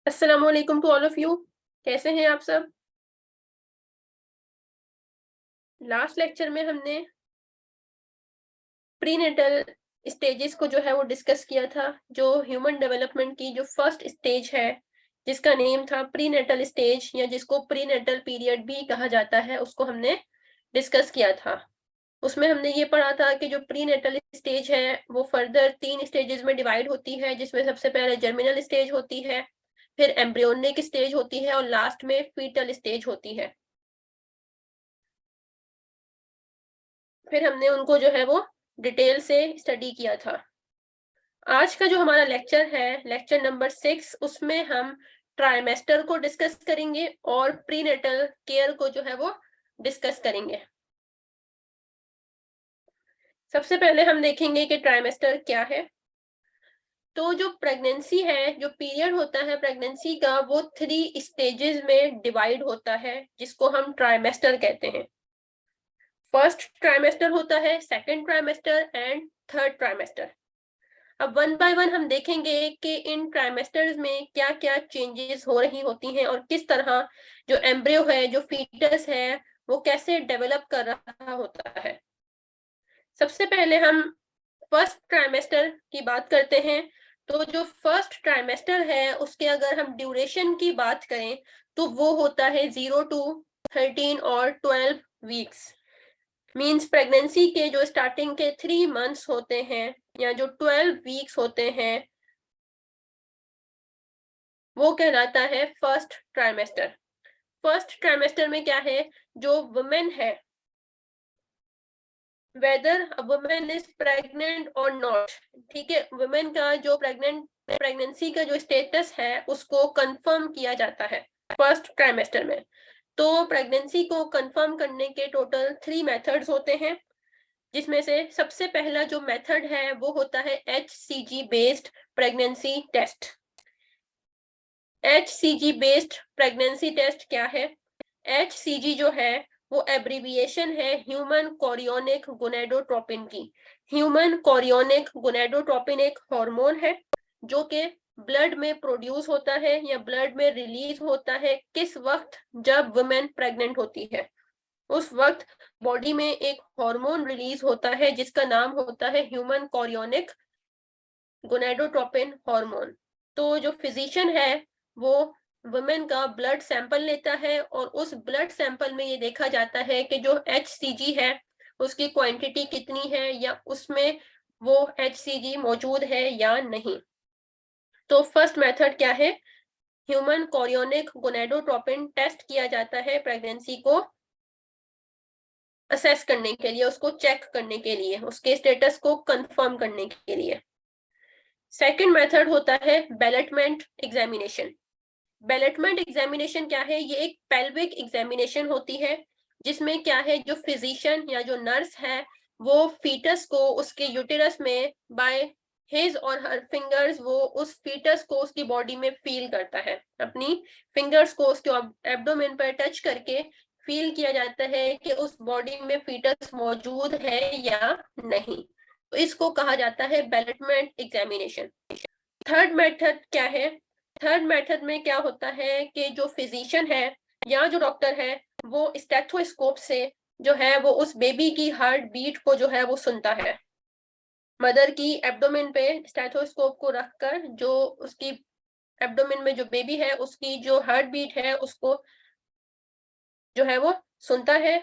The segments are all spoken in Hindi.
अस्सलामुअलैकुम टू ऑल ऑफ यू। कैसे हैं आप सब? लास्ट लेक्चर में हमने प्रीनेटल स्टेजेस को जो है वो डिस्कस किया था। जो ह्यूमन डेवलपमेंट की जो फर्स्ट स्टेज है, जिसका नेम था प्रीनेटल स्टेज या जिसको प्रीनेटल पीरियड भी कहा जाता है, उसको हमने डिस्कस किया था। उसमें हमने ये पढ़ा था कि जो प्रीनेटल स्टेज है वो फर्दर 3 स्टेजेस में डिवाइड होती है, जिसमें सबसे पहले जर्मिनल स्टेज होती है, फिर एम्ब्रियोनिक स्टेज होती है और लास्ट में फीटल स्टेज होती है। फिर हमने उनको जो है वो डिटेल से स्टडी किया था। आज का जो हमारा लेक्चर है, लेक्चर नंबर 6, उसमें हम ट्राइमेस्टर को डिस्कस करेंगे और प्रीनेटल केयर को जो है वो डिस्कस करेंगे। सबसे पहले हम देखेंगे कि ट्राइमेस्टर क्या है। तो जो प्रेगनेंसी है, जो पीरियड होता है प्रेगनेंसी का, वो 3 स्टेजेस में डिवाइड होता है, जिसको हम ट्राइमेस्टर कहते हैं। फर्स्ट ट्राइमेस्टर होता है, second trimester and third trimester. अब वन बाय वन हम देखेंगे कि इन ट्राइमेस्टर्स में क्या क्या चेंजेस हो रही होती हैं और किस तरह जो एम्ब्रियो है, जो फीटस है, वो कैसे डेवलप कर रहा होता है। सबसे पहले हम फर्स्ट ट्राइमेस्टर की बात करते हैं। तो जो फर्स्ट ट्राइमेस्टर है उसके अगर हम ड्यूरेशन की बात करें तो वो होता है 0 to 13 और 12 वीक्स। मीन्स प्रेगनेंसी के जो स्टार्टिंग के 3 मंथ्स होते हैं या जो 12 वीक्स होते हैं, वो कहलाता है फर्स्ट ट्राइमेस्टर। फर्स्ट ट्राइमेस्टर में क्या है, जो वुमेन है, weather a women is pregnant और नॉट, ठीक है, वुमेन का जो प्रेगनेंसी का जो स्टेटस है उसको कंफर्म किया जाता है फर्स्ट ट्राइमेस्टर में। तो प्रेगनेंसी को कंफर्म करने के टोटल 3 मेथड्स होते हैं, जिसमें से सबसे पहला जो मेथड है वो होता है HCG based pregnancy test. HCG based pregnancy test क्या है? HCG जो है वो एब्रिविएशन है ह्यूमन कोरियोनिक गोनेडोट्रोपिन की। ह्यूमन कोरियोनिक गोनेडोट्रोपिन एक हार्मोन है जो कि ब्लड में प्रोड्यूस होता है या ब्लड में रिलीज होता है किस वक्त? जब वुमेन प्रेग्नेंट होती है, उस वक्त बॉडी में एक हार्मोन रिलीज होता है जिसका नाम होता है ह्यूमन कोरियोनिक गोनेडोट्रोपिन हार्मोन। तो जो फिजिशियन है वो वुमेन का ब्लड सैंपल लेता है और उस ब्लड सैंपल में ये देखा जाता है कि जो HCG है उसकी क्वांटिटी कितनी है या उसमें वो HCG मौजूद है या नहीं। तो फर्स्ट मेथड क्या है? ह्यूमन कोरियोनिक गोनेडोट्रोपिन टेस्ट किया जाता है प्रेगनेंसी को असेस करने के लिए, उसको चेक करने के लिए, उसके स्टेटस को कंफर्म करने के लिए। सेकंड मेथड होता है बेलेटमेंट एग्जामिनेशन। बेलेटमेंट एग्जामिनेशन क्या है? ये एक पेल्विक एग्जामिनेशन होती है जिसमें क्या है, जो फिजिशियन या जो नर्स है वो फीटस को उसके यूटेरस में बाय हिज और हर फिंगर्स वो उस फीटस को उसकी बॉडी में फील करता है। अपनी फिंगर्स को उसके एब्डोमेन पर टच करके फील किया जाता है कि उस बॉडी में फीटस मौजूद है या नहीं। तो इसको कहा जाता है बेलेटमेंट एग्जामिनेशन। थर्ड मेथड क्या है? थर्ड मेथड में क्या होता है कि जो फिजिशियन है या जो डॉक्टर है वो स्टेथोस्कोप से जो है वो उस बेबी की हार्ट बीट को जो है वो सुनता है। मदर की एब्डोमेन पे स्टेथोस्कोप को रखकर जो उसकी एब्डोमेन में जो बेबी है उसकी जो हार्ट बीट है उसको जो है वो सुनता है।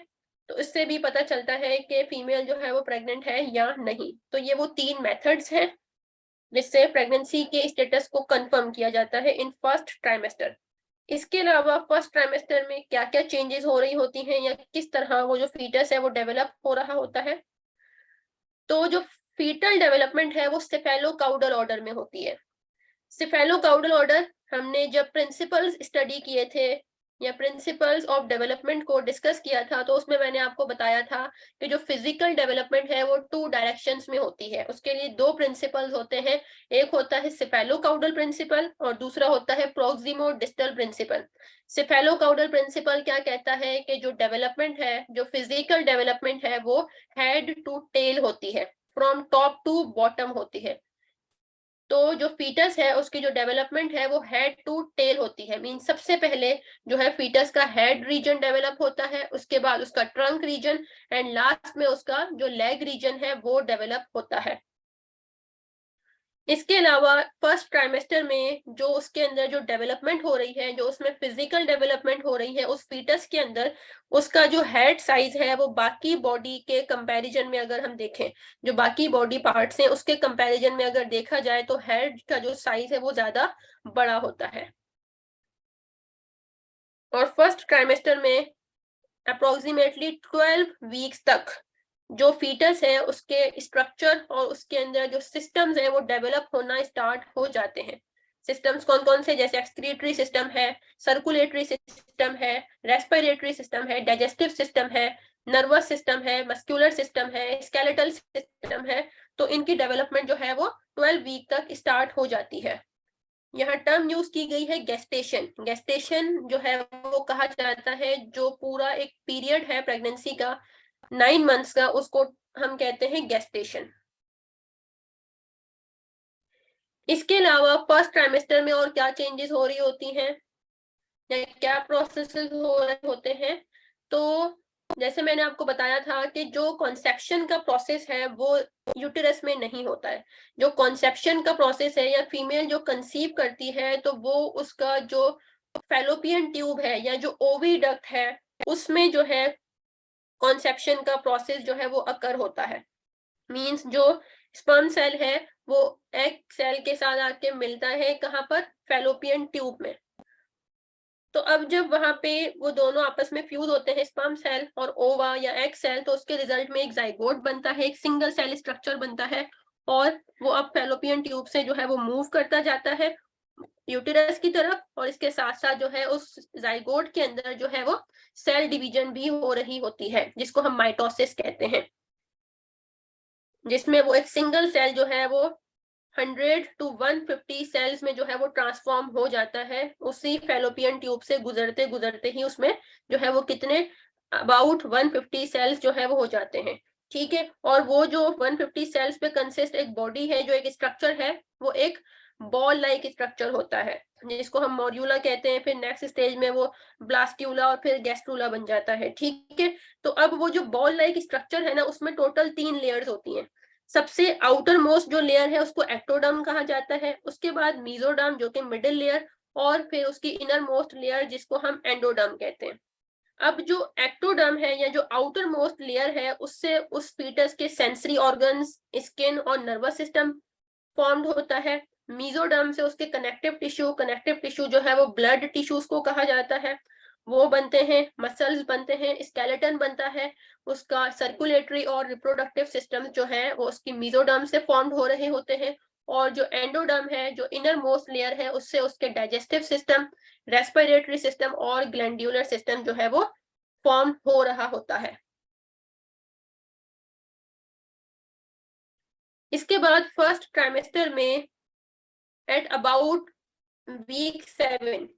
तो इससे भी पता चलता है कि फीमेल जो है वो प्रेग्नेंट है या नहीं। तो ये वो 3 मेथड्स हैं जिससे प्रेगनेंसी के स्टेटस को कंफर्म किया जाता है इन फर्स्ट ट्राइमेस्टर। इसके अलावा फर्स्ट ट्राइमेस्टर में क्या क्या चेंजेस हो रही होती हैं या किस तरह वो जो फीटस है वो डेवलप हो रहा होता है। तो जो फीटल डेवलपमेंट है वो सेफेलोकाउडल ऑर्डर में होती है। सेफेलोकाउडल ऑर्डर हमने जब प्रिंसिपल्स स्टडी किए थे या प्रिंसिपल्स ऑफ डेवलपमेंट को डिस्कस किया था तो उसमें मैंने आपको बताया था कि जो फिजिकल डेवलपमेंट है वो 2 डायरेक्शंस में होती है। उसके लिए 2 प्रिंसिपल्स होते हैं, एक होता है सेफेलोकाउडल प्रिंसिपल और दूसरा होता है प्रोक्सिमो डिस्टल प्रिंसिपल। सेफेलोकाउडल प्रिंसिपल क्या कहता है कि जो डेवलपमेंट है, जो फिजिकल डेवलपमेंट है वो हेड टू टेल होती है, फ्रॉम टॉप टू बॉटम होती है। तो जो फीटस है उसकी जो डेवलपमेंट है वो हेड टू टेल होती है। मीन सबसे पहले जो है फीटस का हेड रीजन डेवलप होता है, उसके बाद उसका ट्रंक रीजन एंड लास्ट में उसका जो लेग रीजन है वो डेवलप होता है। इसके अलावा फर्स्ट ट्राइमेस्टर में जो उसके अंदर जो डेवलपमेंट हो रही है, जो उसमें फिजिकल डेवलपमेंट हो रही है उस फीटस के अंदर, उसका जो हेड साइज है वो बाकी बॉडी के कंपैरिजन में अगर हम देखें, जो बाकी बॉडी पार्ट्स हैं उसके कंपैरिजन में अगर देखा जाए तो हेड का जो साइज है वो ज्यादा बड़ा होता है। और फर्स्ट ट्राइमेस्टर में अप्रोक्सीमेटली 12 वीक्स तक जो फीटस है उसके स्ट्रक्चर और उसके अंदर जो सिस्टम्स है वो डेवलप होना स्टार्ट हो जाते हैं। सिस्टम्स कौन कौन से, जैसे एक्सक्रीटरी सिस्टम है, सर्कुलेटरी सिस्टम है, रेस्पिरेटरी सिस्टम है, डाइजेस्टिव सिस्टम है, नर्वस सिस्टम है, मस्कुलर सिस्टम है, स्केलेटल सिस्टम है। तो इनकी डेवलपमेंट जो है वो 12 वीक तक स्टार्ट हो जाती है। यहाँ टर्म यूज की गई है गेस्टेशन। गेस्टेशन जो है वो कहा जाता है जो पूरा एक पीरियड है प्रेगनेंसी का 9 मंथ्स का, उसको हम कहते हैं गेस्टेशन। इसके अलावा फर्स्ट ट्राइमेस्टर में और क्या चेंजेस हो रही होती हैं या क्या प्रोसेसेस हो रहे होते हैं, तो जैसे मैंने आपको बताया था कि जो कॉन्सेप्शन का प्रोसेस है वो यूटेरस में नहीं होता है। जो कॉन्सेप्शन का प्रोसेस है या फीमेल जो कंसीव करती है तो वो उसका जो फैलोपियन ट्यूब है या जो ओविडक्ट है उसमें जो है कॉन्सेप्शन का प्रोसेस जो है वो अकर होता है। मींस जो स्पर्म सेल है वो एग सेल के साथ आके मिलता है कहाँ पर, फैलोपियन ट्यूब में। तो अब जब वहां पे वो दोनों आपस में फ्यूज होते हैं स्पर्म सेल और ओवा या एग सेल, तो उसके रिजल्ट में एक जाइगोट बनता है, एक सिंगल सेल स्ट्रक्चर बनता है और वो अब फैलोपियन ट्यूब से जो है वो मूव करता जाता है यूटेरस की तरफ। और इसके साथ साथ जो है उस जाइगोट के अंदर जो है वो सेल डिवीजन भी हो रही होती है जिसको हम माइटोसिस कहते हैं, जिसमें वो एक सिंगल सेल जो है वो 100 to 150 सेल्स में जो है वो ट्रांसफॉर्म हो जाता है। उसी फैलोपियन ट्यूब से गुजरते गुजरते ही उसमें जो है वो कितने अबाउट 150 सेल्स जो है वो हो जाते हैं। ठीक है, और वो जो 150 सेल्स पे कंसिस्ट एक बॉडी है, जो एक स्ट्रक्चर है, वो एक बॉल लाइक स्ट्रक्चर होता है जिसको हम मॉड्यूला कहते हैं। फिर नेक्स्ट स्टेज में वो ब्लास्ट्यूला और फिर गैस्ट्रूला बन जाता है। ठीक है, तो अब वो जो बॉल लाइक स्ट्रक्चर है ना उसमें टोटल 3 लेयर्स होती हैं। सबसे आउटर मोस्ट जो लेयर है उसको एक्टोडर्म कहा जाता है, उसके बाद मीजोडर्म जो कि मिडिल लेयर, और फिर उसकी इनर मोस्ट लेयर जिसको हम एंडोडर्म कहते हैं। अब जो एक्टोडर्म है या जो आउटर मोस्ट लेयर है उससे उस फीटस के सेंसरी ऑर्गन्स, स्किन और नर्वस सिस्टम फॉर्म्ड होता है। मीजोडर्म से उसके कनेक्टिव टिश्यू जो है वो ब्लड टिश्यूज को कहा जाता है, वो बनते हैं, मसल्स बनते हैं, स्केलेटन बनता है, उसका सर्कुलेटरी और रिप्रोडक्टिव सिस्टम जो है वो उसकी मीजोडर्म से फॉर्म्ड हो रहे होते हैं। और जो एंडोडर्म है, जो इनर मोस्ट लेयर है, उससे उसके डाइजेस्टिव सिस्टम, रेस्पिरेटरी सिस्टम और ग्लैंड्यूलर सिस्टम जो है वो फॉर्म हो रहा होता है। इसके बाद फर्स्ट ट्राइमेस्टर में एट अबाउट वीक 7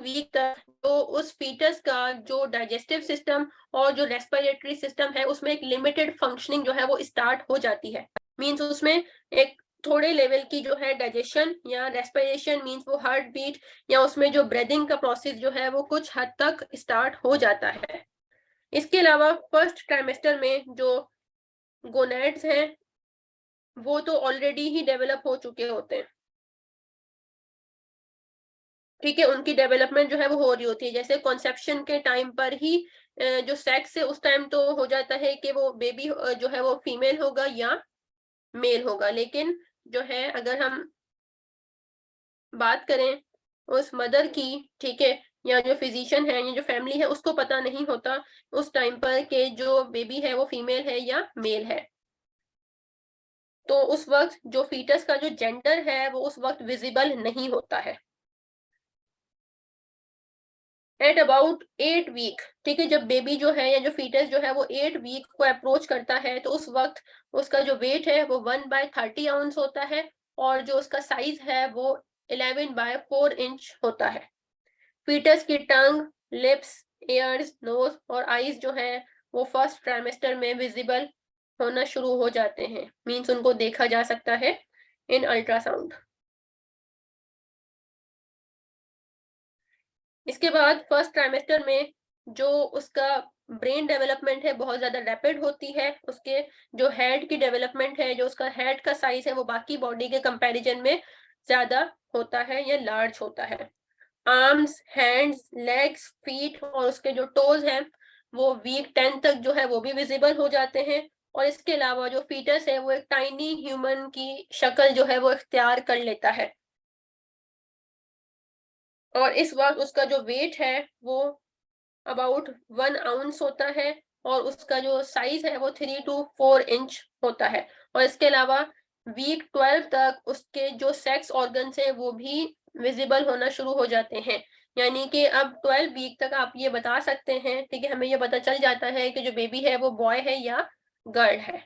वीक तक तो उस फीटस का जो डाइजेस्टिव सिस्टम और जो रेस्पिरेटरी सिस्टम है उसमें एक लिमिटेड फंक्शनिंग जो है वो स्टार्ट हो जाती है। मींस उसमें एक थोड़े लेवल की जो है डाइजेशन या रेस्पिरेशन, मींस वो हार्ट बीट या उसमें जो ब्रीदिंग का प्रोसेस जो है वो कुछ हद तक स्टार्ट हो जाता है। इसके अलावा फर्स्ट ट्राइमेस्टर में जो गोनेड्स हैं वो तो ऑलरेडी ही डेवलप हो चुके होते हैं। ठीक है, उनकी डेवलपमेंट जो है वो हो रही होती है। जैसे कॉन्सेप्शन के टाइम पर ही जो सेक्स है उस टाइम तो हो जाता है कि वो बेबी जो है वो फीमेल होगा या मेल होगा, लेकिन जो है अगर हम बात करें उस मदर की, ठीक है, या जो फिजिशियन है या जो फैमिली है उसको पता नहीं होता उस टाइम पर कि जो बेबी है वो फीमेल है या मेल है। तो उस वक्त जो फीटस का जो जेंडर है वो उस वक्त विजिबल नहीं होता है। एट अबाउट 8 वीक, ठीक है, जब बेबी जो है या जो फीटस जो है वो 8 वीक को अप्रोच करता है तो उस वक्त उसका जो वेट है वो 1/30 आउंस होता है और जो उसका साइज है वो 11/4 इंच होता है। फीटस की टंग, लिप्स, ईयर्स, नोज और आईज जो है वो फर्स्ट ट्राइमेस्टर में विजिबल होना शुरू हो जाते हैं, मीन्स उनको देखा जा सकता है। इन अल्ट्रासाउंड। इसके बाद फर्स्ट ट्राइमेस्टर में जो उसका ब्रेन डेवलपमेंट है बहुत ज्यादा रैपिड होती है, उसके जो हेड की डेवलपमेंट है, जो उसका हेड का साइज है वो बाकी बॉडी के कंपैरिजन में ज्यादा होता है या लार्ज होता है। आर्म्स, हैंड्स, लेग्स, फीट और उसके जो टोज हैं वो वीक 10 तक जो है वो भी विजिबल हो जाते हैं। और इसके अलावा जो फीटस है वो एक टाइनी ह्यूमन की शक्ल जो है वो इख्तियार कर लेता है। और इस वक्त उसका जो वेट है वो अबाउट 1 आउंस होता है और उसका जो साइज है वो 3 to 4 इंच होता है। और इसके अलावा वीक 12 तक उसके जो सेक्स ऑर्गन्स है वो भी विजिबल होना शुरू हो जाते हैं। यानी कि अब 12 वीक तक आप ये बता सकते हैं, ठीक है, हमें ये पता चल जाता है कि जो बेबी है वो बॉय है या गर्ल है।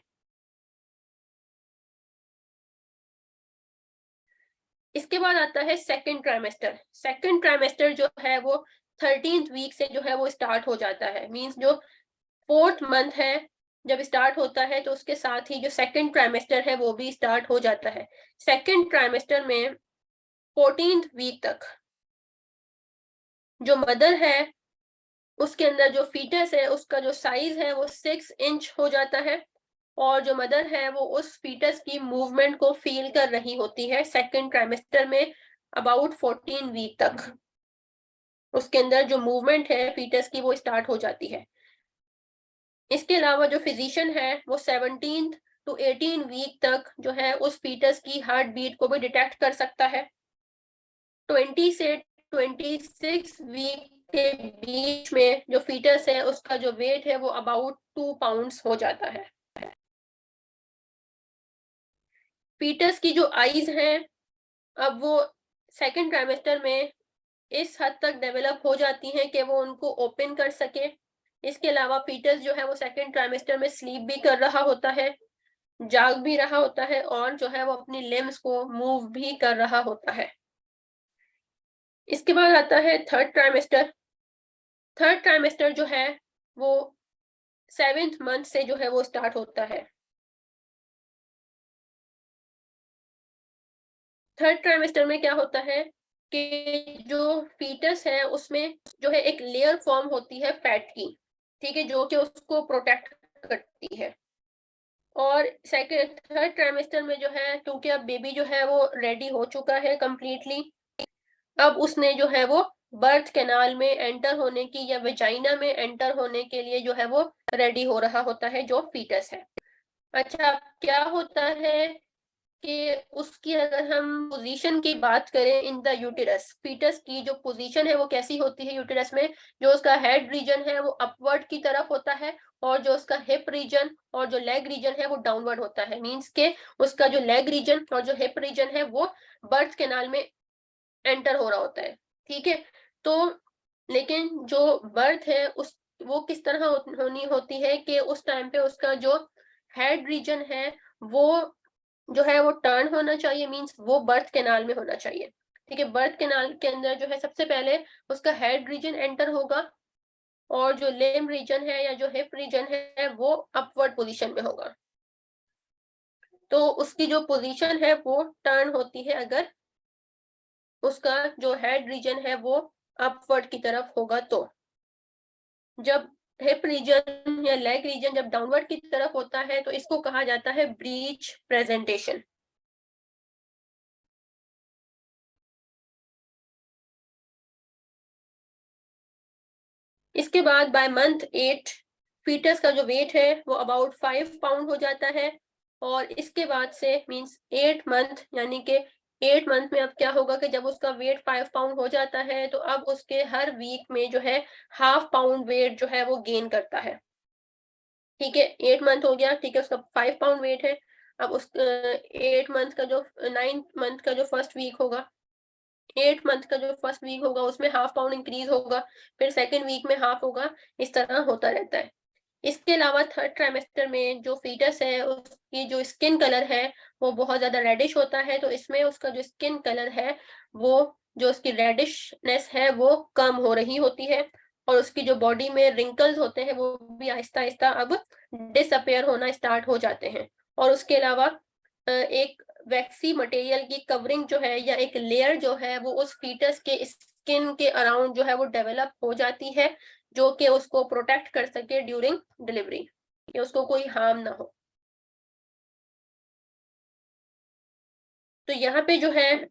इसके बाद आता है सेकंड ट्राइमेस्टर। सेकंड ट्राइमेस्टर जो है वो 13th वीक से जो है वो स्टार्ट हो जाता है। मींस जो 4th मंथ है जब स्टार्ट होता है तो उसके साथ ही जो सेकंड ट्राइमेस्टर है वो भी स्टार्ट हो जाता है। सेकंड ट्राइमेस्टर में 14th वीक तक जो मदर है उसके अंदर जो फीटस है उसका जो साइज है वो 6 इंच हो जाता है और जो मदर है वो उस फीटस की मूवमेंट को फील कर रही होती है सेकंड ट्राइमेस्टर में अबाउट 14 वीक तक। उसके अंदर जो मूवमेंट है फीटस की वो स्टार्ट हो जाती है। इसके अलावा जो फिजिशियन है वो 17 to 18 वीक तक जो है उस फीटस की हार्ट बीट को भी डिटेक्ट कर सकता है। 20 से 26 वीक के बीच में जो फीटस है उसका जो वेट है वो अबाउट 2 पाउंड्स हो जाता है। फीटस की जो आईज हैं अब वो सेकंड ट्राइमेस्टर में इस हद तक डेवलप हो जाती हैं कि वो उनको ओपन कर सके। इसके अलावा फीटस जो है वो सेकंड ट्राइमेस्टर में स्लीप भी कर रहा होता है, जाग भी रहा होता है और जो है वो अपनी लिम्स को मूव भी कर रहा होता है। इसके बाद आता है थर्ड ट्राइमेस्टर। थर्ड ट्राइमेस्टर जो है वो 7th मंथ से जो है वो स्टार्ट होता है। थर्ड ट्राइमेस्टर में क्या होता है कि जो फीटस है उसमें जो है एक लेयर फॉर्म होती है फैट की, ठीक है, जो कि उसको प्रोटेक्ट करती है। और सेकेंड थर्ड ट्राइमेस्टर में जो है क्योंकि अब बेबी जो है वो रेडी हो चुका है कंप्लीटली, अब उसने जो है वो बर्थ कैनाल में एंटर होने की या वेजाइना में एंटर होने के लिए जो है वो रेडी हो रहा होता है जो फीटस है। अच्छा, क्या होता है कि उसकी अगर हम पोजीशन की बात करें इन द यूटेरस, फीटस की जो पोजीशन है वो कैसी होती है यूटेरस में, जो उसका हेड रीजन है वो अपवर्ड की तरफ होता है और जो उसका हिप रीजन और जो लेग रीजन है वो डाउनवर्ड होता है। मींस के उसका जो लेग रीजन और जो हिप रीजन है वो बर्थ कैनाल में एंटर हो रहा होता है, ठीक है। तो लेकिन जो बर्थ है उस वो किस तरह होनी होती है कि उस टाइम पे उसका जो हेड रीजन है वो जो है वो टर्न होना चाहिए, मींस वो बर्थ कैनाल में होना चाहिए, ठीक है। बर्थ कैनाल के अंदर जो है सबसे पहले उसका हेड रीजन एंटर होगा और जो लेम रीजन है या जो हिप रीजन है वो अपवर्ड पोजीशन में होगा। तो उसकी जो पोजीशन है वो टर्न होती है अगर उसका जो हेड रीजन है वो अपवर्ड की तरफ होगा। तो जब हिप रीजन या लेग रीजन जब डाउनवर्ड की तरफ होता है तो इसको कहा जाता है ब्रीच प्रेजेंटेशन। इसके बाद बाय मंथ 8 फीटस का जो वेट है वो अबाउट 5 पाउंड हो जाता है। और इसके बाद से मींस 8 मंथ, यानी कि 8 मंथ में अब क्या होगा कि जब उसका वेट 5 पाउंड हो जाता है तो अब उसके हर वीक में जो है हाफ पाउंड वेट जो है वो गेन करता है, ठीक है। 8 मंथ हो गया, ठीक है, उसका 5 पाउंड वेट है। अब उस 8 मंथ का जो 9 मंथ का जो फर्स्ट वीक होगा, 8 मंथ का जो फर्स्ट वीक होगा उसमें हाफ पाउंड इंक्रीज होगा, फिर सेकेंड वीक में हाफ होगा, इस तरह होता रहता है। इसके अलावा थर्ड ट्राइमेस्टर में जो फीटस है उसकी जो स्किन कलर है वो बहुत ज्यादा रेडिश होता है, तो इसमें उसका जो स्किन कलर है वो जो उसकी रेडिशनेस है वो कम हो रही होती है और उसकी जो बॉडी में रिंकल्स होते हैं वो भी आहिस्ता आहिस्ता अब डिसअपेयर होना स्टार्ट हो जाते हैं। और उसके अलावा एक वैक्सी मटेरियल की कवरिंग जो है या एक लेयर जो है वो उस फीटस के स्किन के अराउंड जो है वो डेवलप हो जाती है, जो कि उसको प्रोटेक्ट कर सके ड्यूरिंग डिलीवरी, कि उसको कोई हार्म ना हो। तो यहाँ पे जो है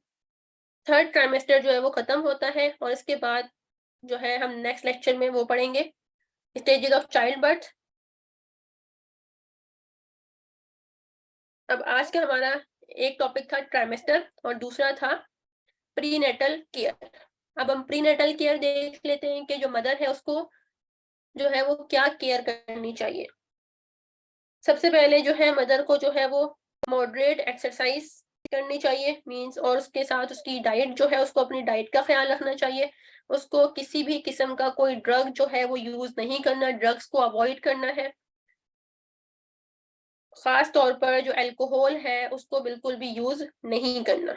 थर्ड ट्राइमेस्टर जो है वो खत्म होता है और इसके बाद जो है हम नेक्स्ट लेक्चर में वो पढ़ेंगे स्टेजेस ऑफ चाइल्ड बर्थ। अब आज का हमारा एक टॉपिक था ट्राइमेस्टर और दूसरा था प्रीनेटल केयर। अब हम प्रीनेटल केयर देख लेते हैं कि जो मदर है उसको जो है वो क्या केयर करनी चाहिए। सबसे पहले जो है मदर को जो है वो मॉडरेट एक्सरसाइज करनी चाहिए मींस, और उसके साथ उसकी डाइट जो है उसको अपनी डाइट का ख्याल रखना चाहिए। उसको किसी भी किस्म का कोई ड्रग जो है वो यूज नहीं करना, ड्रग्स को अवॉइड करना है। खास तौर पर जो अल्कोहल है उसको बिल्कुल भी यूज नहीं करना।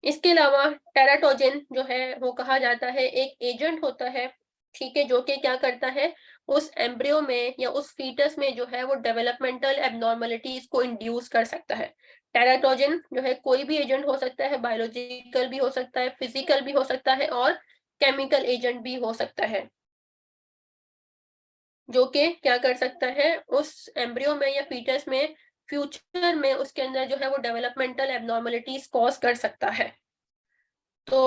इसके अलावा टेराटोजन जो है वो कहा जाता है एक एजेंट होता है, ठीक है, जो कि क्या करता है उस एम्ब्रियो में या उस फीटस में जो है वो डेवलपमेंटल एबनॉर्मलिटीज को इंड्यूस कर सकता है। टेराटोजन जो है कोई भी एजेंट हो सकता है, बायोलॉजिकल भी हो सकता है, फिजिकल भी हो सकता है और केमिकल एजेंट भी हो सकता है, जो कि क्या कर सकता है उस एम्ब्रियो में या फीटस में फ्यूचर में उसके अंदर जो है वो डेवलपमेंटल एबनॉर्मलिटीज कॉज कर सकता है। तो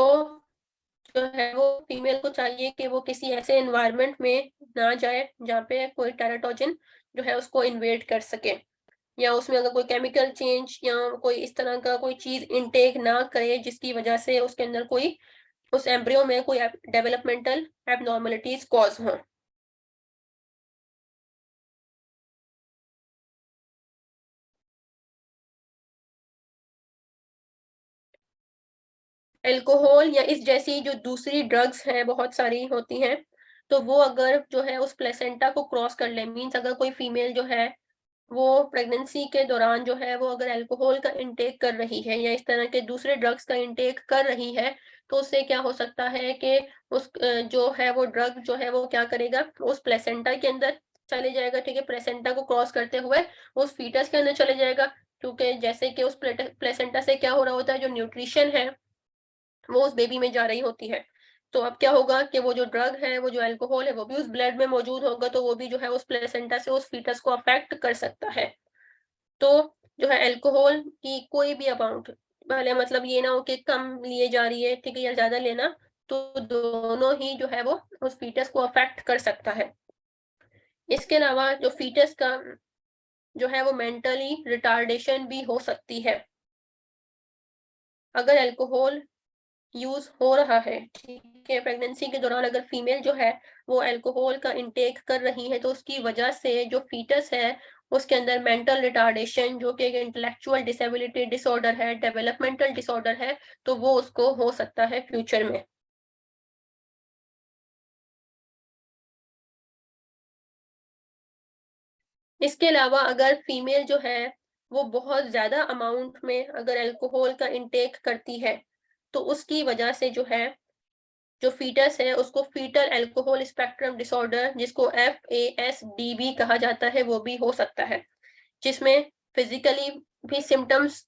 जो है वो फीमेल को चाहिए कि वो किसी ऐसे एनवायरनमेंट में ना जाए जहाँ पे कोई टेराटोजन जो है उसको इन्वेड कर सके, या उसमें अगर कोई केमिकल चेंज या कोई इस तरह का कोई चीज इनटेक ना करे जिसकी वजह से उसके अंदर कोई उस एम्ब्रियो में कोई डेवलपमेंटल एबनॉर्मलिटीज कॉज हो। अल्कोहल या इस जैसी जो दूसरी ड्रग्स हैं बहुत सारी होती हैं, तो वो अगर जो है उस प्लेसेंटा को क्रॉस कर ले मींस अगर कोई फीमेल जो है वो प्रेगनेंसी के दौरान जो है वो अगर अल्कोहल का इंटेक कर रही है या इस तरह के दूसरे ड्रग्स का इंटेक कर रही है, तो उससे क्या हो सकता है कि उस जो है वो ड्रग जो है वो क्या करेगा उस प्लेसेंटा के अंदर चले जाएगा, ठीक है, प्लेसेंटा को क्रॉस करते हुए उस फीटस के अंदर चले जाएगा, क्योंकि जैसे कि उस प्लेसेंटा से क्या हो रहा होता है जो न्यूट्रिशन है वो उस बेबी में जा रही होती है। तो अब क्या होगा कि वो जो ड्रग है वो जो अल्कोहल है वो भी उस ब्लड में मौजूद होगा, तो वो भी जो है उस प्लेसेंटा से उस फीटस को अफेक्ट कर सकता है। तो जो है अल्कोहल की कोई भी अमाउंट, भले मतलब ये ना हो कि कम लिए जा रही है, ठीक है, या ज्यादा लेना, तो दोनों ही जो है वो उस फीटस को अफेक्ट कर सकता है। इसके अलावा जो फीटस का जो है वो मेंटली रिटार्डेशन भी हो सकती है अगर अल्कोहल यूज हो रहा है, ठीक है, प्रेगनेंसी के दौरान अगर फीमेल जो है वो अल्कोहल का इंटेक कर रही है तो उसकी वजह से जो फीटस है उसके अंदर मेंटल रिटार्डेशन जो कि एक इंटेलेक्चुअल डिसेबिलिटी डिसऑर्डर है, डेवलपमेंटल डिसऑर्डर है, तो वो उसको हो सकता है फ्यूचर में। इसके अलावा अगर फीमेल जो है वो बहुत ज्यादा अमाउंट में अगर अल्कोहल का इंटेक करती है, तो उसकी वजह से जो है जो फीटस है उसको फीटल अल्कोहल स्पेक्ट्रम डिसऑर्डर, जिसको FASD भी कहा जाता है, वो भी हो सकता है, जिसमें फिजिकली भी सिम्टम्स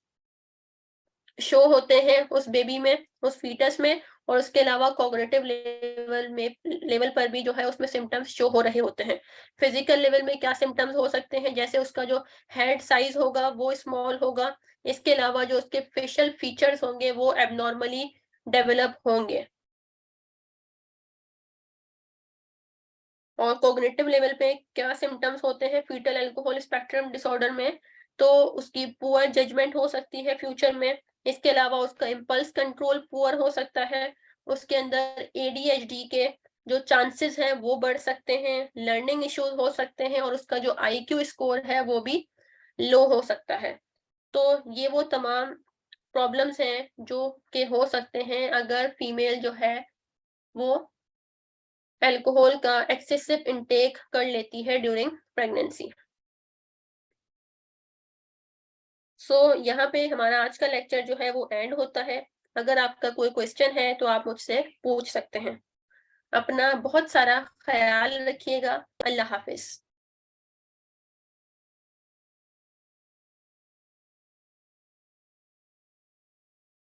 शो होते हैं उस बेबी में, उस फीटस में, और उसके अलावा कॉग्निटिव लेवल पर भी जो है उसमें सिम्टम्स शो हो रहे होते हैं। फिजिकल लेवल में क्या सिम्टम्स हो सकते हैं, जैसे उसका जो हेड साइज होगा वो स्मॉल होगा, इसके अलावा जो उसके फेशियल फीचर्स होंगे वो एबनॉर्मली डेवलप होंगे। और कॉग्निटिव लेवल पे क्या सिम्टम्स होते हैं फीटल अल्कोहल स्पेक्ट्रम डिसऑर्डर में, तो उसकी पुअर जजमेंट हो सकती है फ्यूचर में। इसके अलावा उसका इम्पल्स कंट्रोल पुअर हो सकता है, उसके अंदर ADHD के जो चांसेस हैं वो बढ़ सकते हैं, लर्निंग इश्यूज हो सकते हैं और उसका जो IQ स्कोर है वो भी लो हो सकता है। तो ये वो तमाम प्रॉब्लम्स हैं जो कि हो सकते हैं अगर फीमेल जो है वो अल्कोहल का एक्सेसिव इंटेक कर लेती है ड्यूरिंग प्रेगनेंसी। सो यहाँ पे हमारा आज का लेक्चर जो है वो एंड होता है। अगर आपका कोई क्वेश्चन है तो आप मुझसे पूछ सकते हैं। अपना बहुत सारा ख्याल रखिएगा। अल्लाह हाफिज।